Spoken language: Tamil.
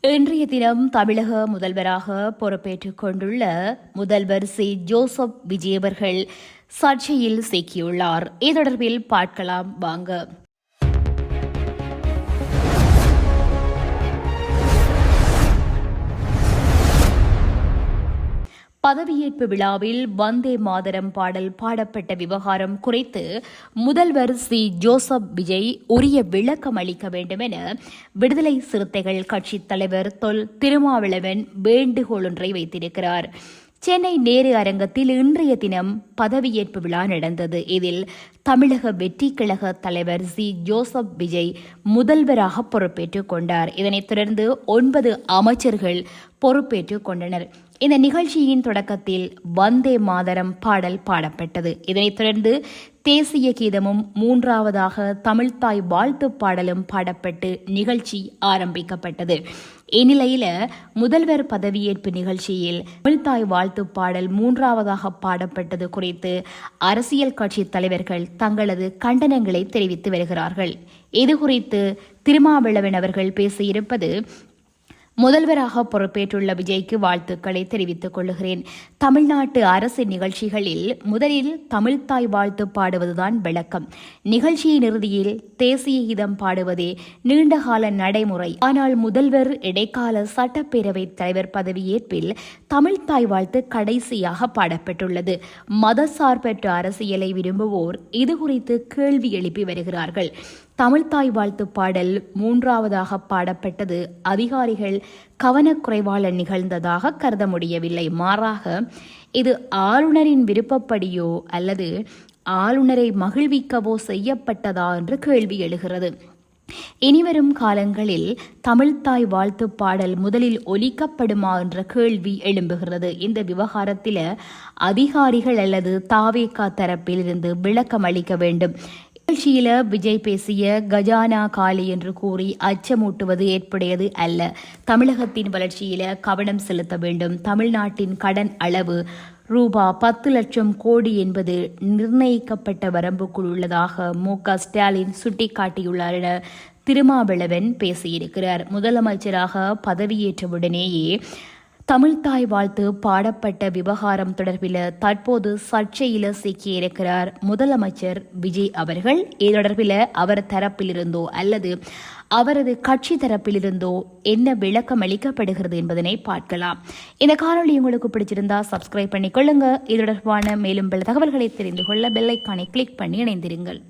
இன்றைய தினம் தமிழக முதல்வராக பொறுப்பேற்றுக் கொண்டுள்ள முதல்வர் சி ஜோசப் விஜய் அவர்கள் சர்ச்சையில் சிக்கியுள்ளார். இது தொடர்பில் பார்க்கலாம் வாங்க. பதவியேற்பு விழாவில் வந்தே மாதரம் பாடல் பாடப்பட்ட விவகாரம் குறித்து முதல்வர் சி ஜோசப் விஜய் உரிய விளக்கம் அளிக்க வேண்டும் என விடுதலை சிறுத்தைகள் கட்சித் தலைவர் தொல் திருமாவளவன் வேண்டுகோள் ஒன்றை வைத்திருக்கிறார். சென்னை நேரு அரங்கத்தில் இன்றைய தினம் பதவியேற்பு விழா நடந்தது. இதில் தமிழக வெற்றி கழக தலைவர் சி ஜோசப் விஜய் முதல்வராக பொறுப்பேற்றுக் கொண்டார். இதனைத் தொடர்ந்து 9 அமைச்சர்கள் பொறுப்பேற்றுக் கொண்டனர். இந்த நிகழ்ச்சியின் தொடக்கத்தில் வந்தே மாதரம் பாடல் பாடப்பட்டது. இதனைத் தொடர்ந்து தேசிய கீதமும் 3வதாக தமிழ்த்தாய் வாழ்த்து பாடலும் பாடப்பட்டு நிகழ்ச்சி ஆரம்பிக்கப்பட்டது. இந்நிலையில முதல்வர் பதவியேற்பு நிகழ்ச்சியில் தமிழ்த்தாய் வாழ்த்து பாடல் 3வதாக பாடப்பட்டது குறித்து அரசியல் கட்சி தலைவர்கள் தங்களது கண்டனங்களை தெரிவித்து வருகிறார்கள். இதுகுறித்து திருமாவளவன் அவர்கள் பேசியிருப்பது: முதல்வராக பொறுப்பேற்றுள்ள விஜய்க்கு வாழ்த்துக்களை தெரிவித்துக் கொள்கிறேன். தமிழ்நாட்டு அரசு நிகழ்ச்சிகளில் முதலில் தமிழ்த்தாய் வாழ்த்து பாடுவதுதான் வழக்கம். நிகழ்ச்சியின் இறுதியில் தேசிய கீதம் பாடுவதே நீண்டகால நடைமுறை. ஆனால் முதல்வர் இடைக்கால சட்டப்பேரவை தலைவர் பதவியேற்பில் தமிழ்த்தாய் வாழ்த்து கடைசியாக பாடப்பட்டுள்ளது. மதசார்பற்ற அரசியலை விரும்புவோர் இதுகுறித்து கேள்வி எழுப்பி வருகிறார்கள். தமிழ்த்தாய் வாழ்த்து பாடல் 3வதாக பாடப்பட்டது அதிகாரிகள் கவனக்குறைவால் நிகழ்ந்ததாக கருத முடியவில்லை. மாறாக இது ஆளுநரின் விருப்பப்படியோ அல்லது ஆளுநரை மகிழ்விக்கவோ செய்யப்பட்டதா என்று கேள்வி எழுகிறது. இனிவரும் காலங்களில் தமிழ்த்தாய் வாழ்த்து பாடல் முதலில் ஒலிக்கப்படுமா என்ற கேள்வி எழும்புகிறது. இந்த விவகாரத்தில் அதிகாரிகள் அல்லது தாவேகா தரப்பில் இருந்து விளக்கம் அளிக்க வேண்டும். நிகழ்ச்சியில விஜய் பேசிய கஜானா காலி என்று கூறி அச்சமூட்டுவது ஏற்புடையது அல்ல. தமிழகத்தின் வளர்ச்சியில கவனம் செலுத்த வேண்டும். தமிழ்நாட்டின் கடன் அளவு ரூபாய் 10 லட்சம் கோடி என்பது நிர்ணயிக்கப்பட்ட வரம்புக்குள் உள்ளதாக மு.க. ஸ்டாலின் சுட்டிக்காட்டியுள்ளார் என திருமாவளவன் பேசியிருக்கிறார். முதலமைச்சராக பதவியேற்றவுடனேயே தமிழ்த்தாய் வாழ்த்து பாடப்பட்ட விவகாரம் தொடர்பில் தற்போது சர்ச்சையில சிக்கியிருக்கிறார் முதலமைச்சர் விஜய் அவர்கள். இது தொடர்பில் அவர் தரப்பிலிருந்தோ அல்லது அவரது கட்சி தரப்பிலிருந்தோ என்ன விளக்கம் அளிக்கப்படுகிறது என்பதனை பார்க்கலாம். இந்த காணொலி உங்களுக்கு பிடிச்சிருந்தா சப்ஸ்கிரைப் பண்ணிக்கொள்ளுங்க. இது தொடர்பான மேலும் பல தகவல்களை தெரிந்து கொள்ள பெல் ஐகானை கிளிக் பண்ணி இணைந்திருங்கள்.